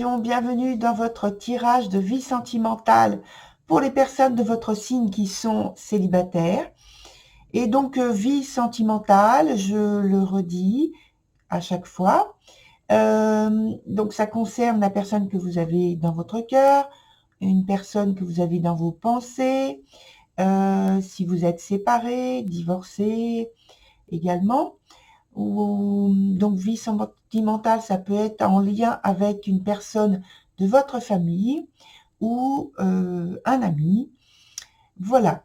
voyons, bienvenue dans votre tirage de vie sentimentale pour les personnes de votre signe qui sont célibataires. Et donc, vie sentimentale, je le redis à chaque fois. Donc, ça concerne la personne que vous avez dans votre cœur, une personne que vous avez dans vos pensées, si vous êtes séparés, divorcés également. Donc, vie sentimentale, ça peut être en lien avec une personne de votre famille ou un ami. Voilà,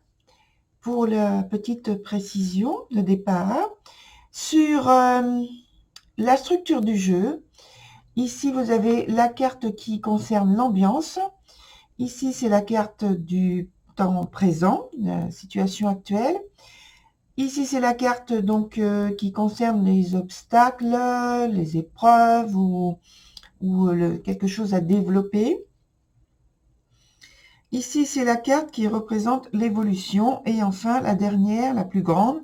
pour la petite précision de départ. Sur la structure du jeu, ici, vous avez la carte qui concerne l'ambiance. Ici, c'est la carte du temps présent, la situation actuelle. Ici, c'est la carte donc qui concerne les obstacles, les épreuves ou quelque chose à développer. Ici, c'est la carte qui représente l'évolution. Et enfin, la dernière, la plus grande,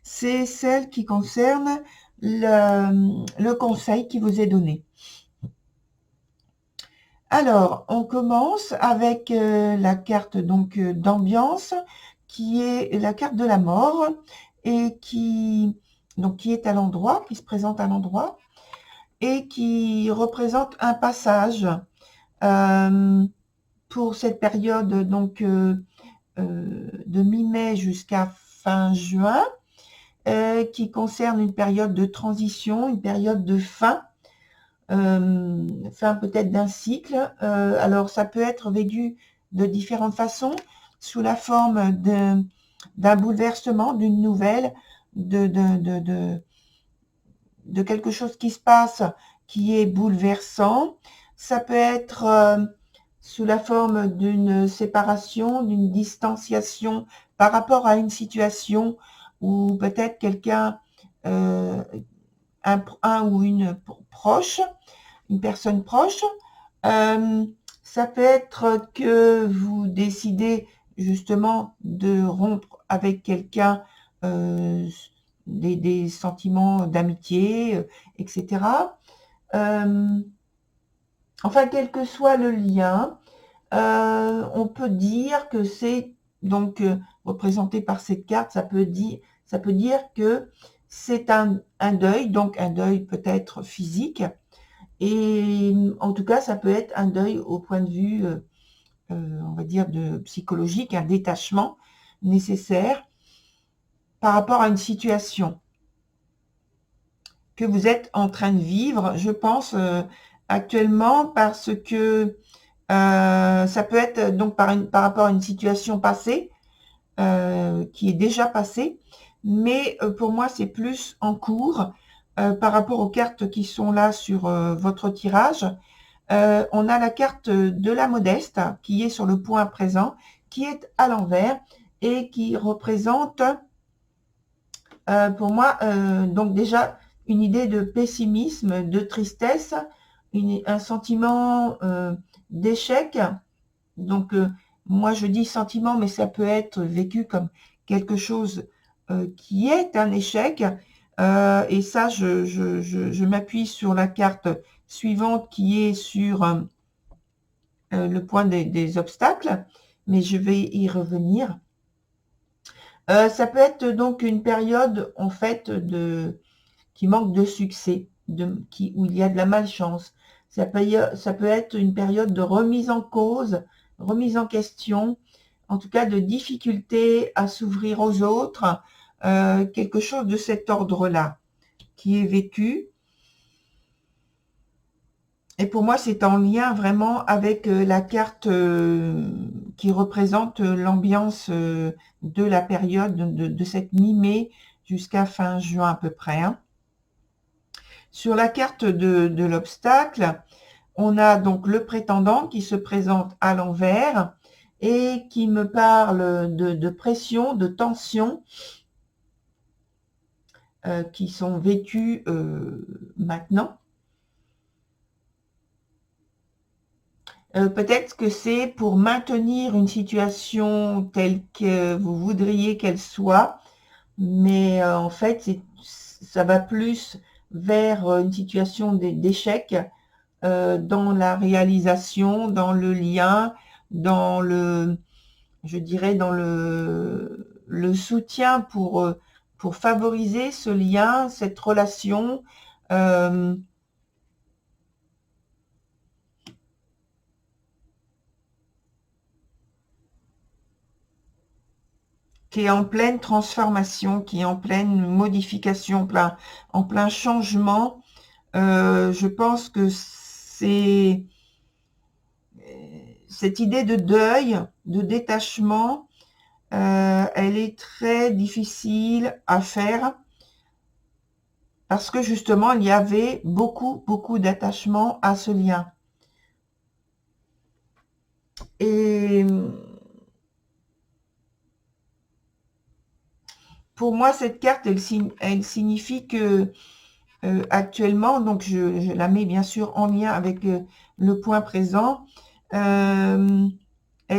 c'est celle qui concerne le conseil qui vous est donné. Alors, on commence avec la carte donc d'ambiance, qui est la carte de la mort et qui est à l'endroit, qui se présente à l'endroit et qui représente un passage pour cette période donc de mi-mai jusqu'à fin juin, qui concerne une période de transition, une période de fin peut-être d'un cycle. Alors, ça peut être vécu de différentes façons, sous la forme d'un bouleversement, d'une nouvelle, de quelque chose qui se passe qui est bouleversant. Ça peut être sous la forme d'une séparation, d'une distanciation par rapport à une situation où peut-être quelqu'un, un ou une proche, une personne proche. Ça peut être que vous décidez justement de rompre avec quelqu'un des sentiments d'amitié, etc. Enfin, quel que soit le lien, on peut dire que c'est donc représenté par cette carte, ça peut dire que c'est un deuil, donc un deuil peut-être physique, et en tout cas, ça peut être un deuil au point de vue, on va dire, de psychologique, un détachement nécessaire par rapport à une situation que vous êtes en train de vivre, je pense, actuellement, parce que ça peut être donc par rapport à une situation passée, qui est déjà passée, mais pour moi, c'est plus en cours par rapport aux cartes qui sont là sur votre tirage. On a la carte de la modeste qui est sur le point présent, qui est à l'envers et qui représente pour moi donc déjà une idée de pessimisme, de tristesse, un sentiment d'échec. Donc moi je dis sentiment, mais ça peut être vécu comme quelque chose qui est un échec. Et ça, je m'appuie sur la carte suivante qui est sur le point des obstacles, mais je vais y revenir. Ça peut être donc une période en fait qui manque de succès, où il y a de la malchance. Ça peut être une période de remise en cause, remise en question, en tout cas de difficulté à s'ouvrir aux autres, quelque chose de cet ordre-là qui est vécu. Et pour moi, c'est en lien vraiment avec la carte qui représente l'ambiance de la période de cette mi-mai jusqu'à fin juin à peu près. Hein. Sur la carte de l'obstacle, on a donc le prétendant qui se présente à l'envers et qui me parle de pression, de tension qui sont vécues maintenant. Peut-être que c'est pour maintenir une situation telle que vous voudriez qu'elle soit, mais en fait, ça va plus vers une situation d'échec dans la réalisation, dans le lien, dans le, je dirais, dans le soutien pour favoriser ce lien, cette relation, qui est en pleine transformation, qui est en pleine modification, en plein changement. Je pense que c'est cette idée de deuil, de détachement, elle est très difficile à faire parce que justement, il y avait beaucoup, beaucoup d'attachement à ce lien. Et pour moi, cette carte, elle signifie que actuellement, donc je la mets bien sûr en lien avec le point présent, elle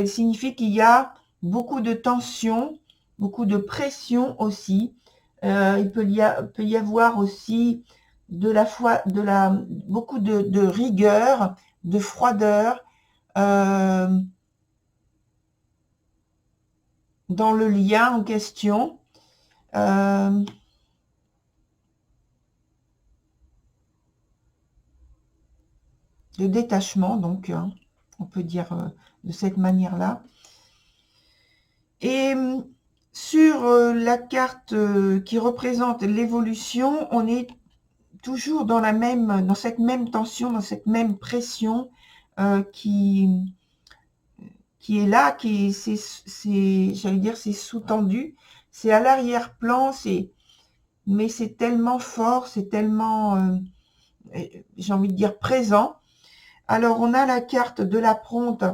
signifie qu'il y a beaucoup de tension, beaucoup de pression aussi. Il peut y avoir aussi beaucoup de rigueur, de froideur dans le lien en question. De détachement, donc on peut dire de cette manière-là. Et sur la carte qui représente l'évolution, on est toujours dans cette même tension, dans cette même pression qui est là, j'allais dire, c'est sous-tendu, c'est à l'arrière-plan, mais c'est tellement fort, c'est tellement, j'ai envie de dire, présent. Alors, on a la carte de la Pronte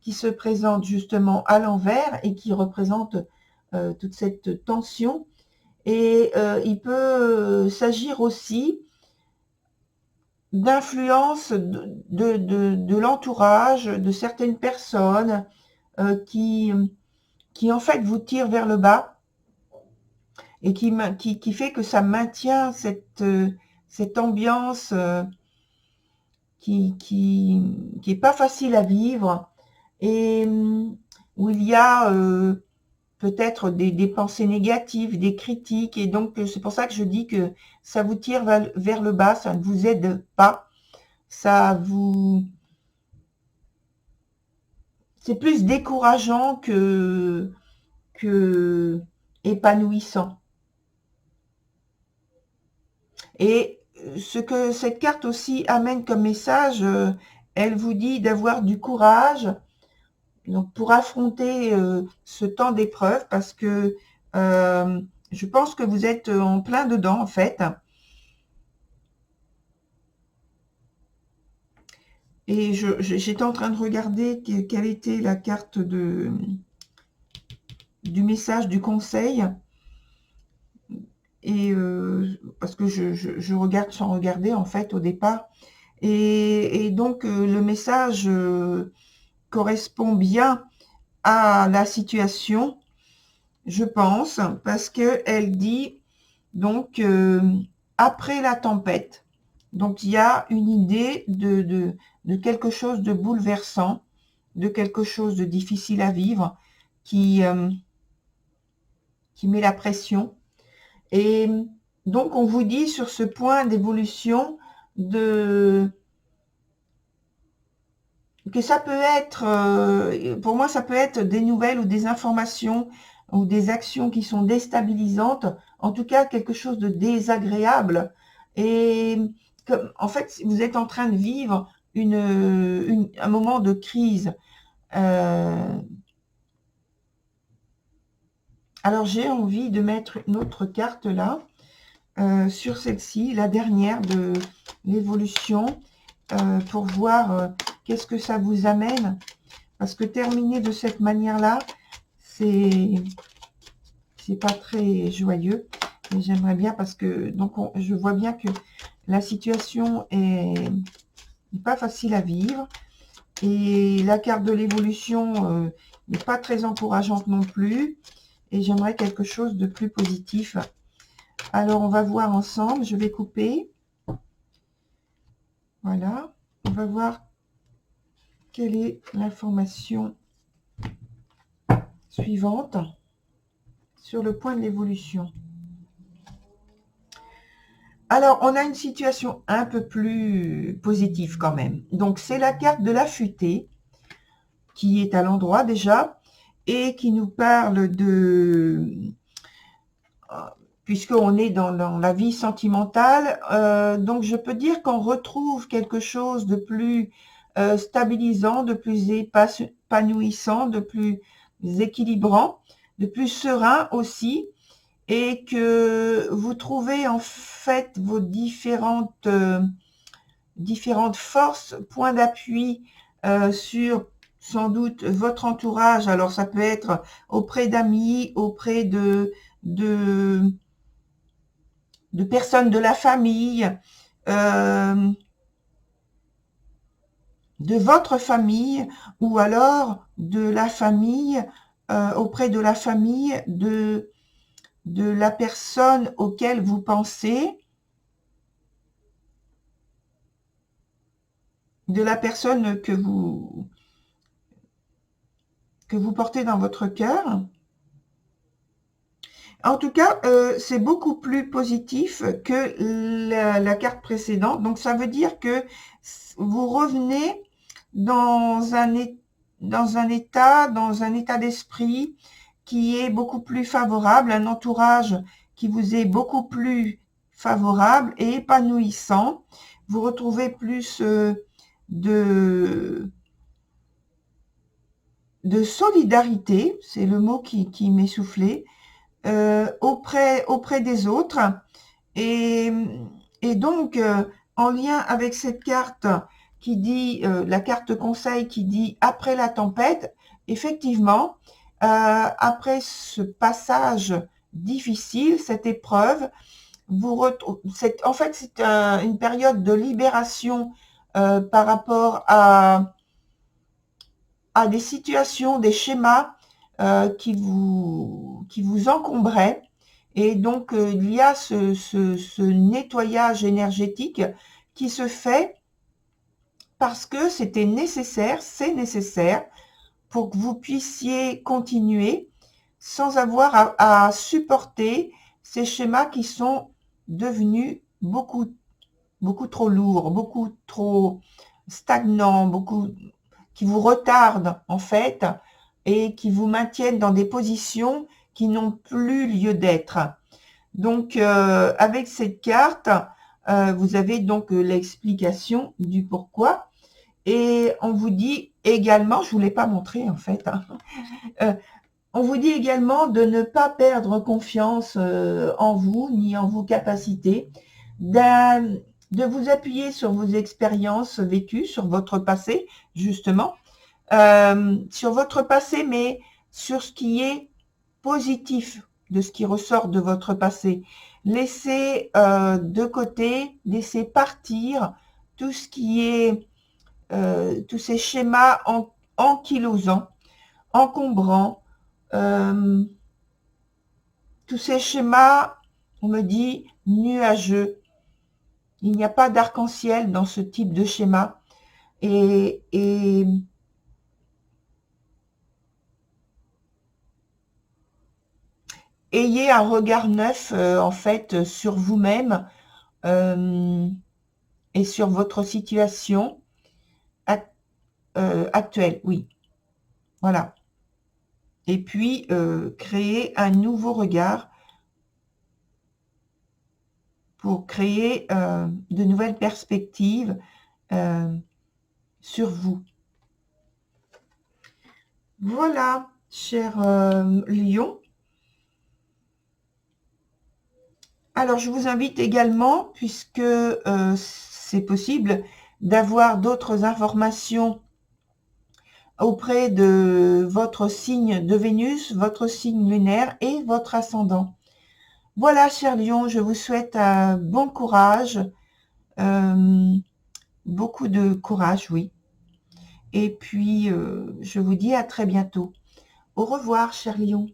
qui se présente justement à l'envers et qui représente toute cette tension. Et il peut s'agir aussi d'influence de l'entourage, de certaines personnes qui en fait vous tirent vers le bas et qui fait que ça maintient cette ambiance qui est pas facile à vivre et où il y a peut-être des pensées négatives, des critiques, et donc c'est pour ça que je dis que ça vous tire vers le bas, ça ne vous aide pas, c'est plus décourageant que épanouissant. Et ce que cette carte aussi amène comme message, elle vous dit d'avoir du courage donc pour affronter ce temps d'épreuve, parce que je pense que vous êtes en plein dedans en fait. Et j'étais en train de regarder quelle était la carte du message du conseil. Et parce que je regarde sans regarder en fait au départ. Et donc le message correspond bien à la situation, je pense, parce que elle dit donc après la tempête. Donc il y a une idée de quelque chose de bouleversant, de quelque chose de difficile à vivre, qui met la pression. Et donc on vous dit sur ce point d'évolution que ça peut être, pour moi ça peut être des nouvelles ou des informations ou des actions qui sont déstabilisantes, en tout cas quelque chose de désagréable. Et en fait, vous êtes en train de vivre un moment de crise. Alors j'ai envie de mettre une autre carte là, sur celle-ci, la dernière de l'évolution, pour voir qu'est-ce que ça vous amène. Parce que terminer de cette manière-là, c'est pas très joyeux. Mais j'aimerais bien parce que donc je vois bien que la situation est pas facile à vivre. Et la carte de l'évolution n'est pas très encourageante non plus. Et j'aimerais quelque chose de plus positif. Alors, on va voir ensemble. Je vais couper. Voilà. On va voir quelle est l'information suivante sur le point de l'évolution. Alors, on a une situation un peu plus positive quand même. Donc, c'est la carte de la futaie qui est à l'endroit déjà et qui nous parle de... Puisqu'on est dans la vie sentimentale, donc je peux dire qu'on retrouve quelque chose de plus stabilisant, de plus épanouissant, de plus équilibrant, de plus serein aussi, et que vous trouvez en fait vos différentes forces, points d'appui sur sans doute votre entourage. Alors ça peut être auprès d'amis, auprès de personnes de la famille, de votre famille, ou alors de la famille, auprès de la famille de la personne auquel vous pensez, de la personne que vous portez dans votre cœur. En tout cas, c'est beaucoup plus positif que la carte précédente. Donc, ça veut dire que vous revenez dans un état d'esprit qui est beaucoup plus favorable, un entourage qui vous est beaucoup plus favorable et épanouissant. Vous retrouvez plus de solidarité, c'est le mot qui m'est soufflé, auprès des autres. Et donc, en lien avec cette carte qui dit, la carte conseil qui dit après la tempête, effectivement, après ce passage difficile, cette épreuve, en fait, c'est une période de libération par rapport à des situations, des schémas qui vous encombraient. Et donc, il y a ce nettoyage énergétique qui se fait parce que c'est nécessaire pour que vous puissiez continuer sans avoir à supporter ces schémas qui sont devenus beaucoup trop lourds, beaucoup trop stagnants, qui vous retardent en fait et qui vous maintiennent dans des positions qui n'ont plus lieu d'être. Donc, avec cette carte, vous avez donc l'explication du pourquoi. Et on vous dit également, je ne vous l'ai pas montré en fait, on vous dit également de ne pas perdre confiance en vous, ni en vos capacités, de vous appuyer sur vos expériences vécues, sur votre passé, justement, sur votre passé, mais sur ce qui est positif de ce qui ressort de votre passé. Laissez de côté, laissez partir tout ce qui est, tous ces schémas ankylosants, encombrants, tous ces schémas, on me dit, nuageux. Il n'y a pas d'arc-en-ciel dans ce type de schéma. Et ayez un regard neuf, en fait, sur vous-même et sur votre situation actuelle. Oui, voilà. Et puis, créer un nouveau regard pour créer de nouvelles perspectives sur vous. Voilà, cher Lion. Alors, je vous invite également, puisque c'est possible, d'avoir d'autres informations auprès de votre signe de Vénus, votre signe lunaire et votre ascendant. Voilà, cher Lion, je vous souhaite bon courage, beaucoup de courage, oui. Et puis, je vous dis à très bientôt. Au revoir, cher Lion.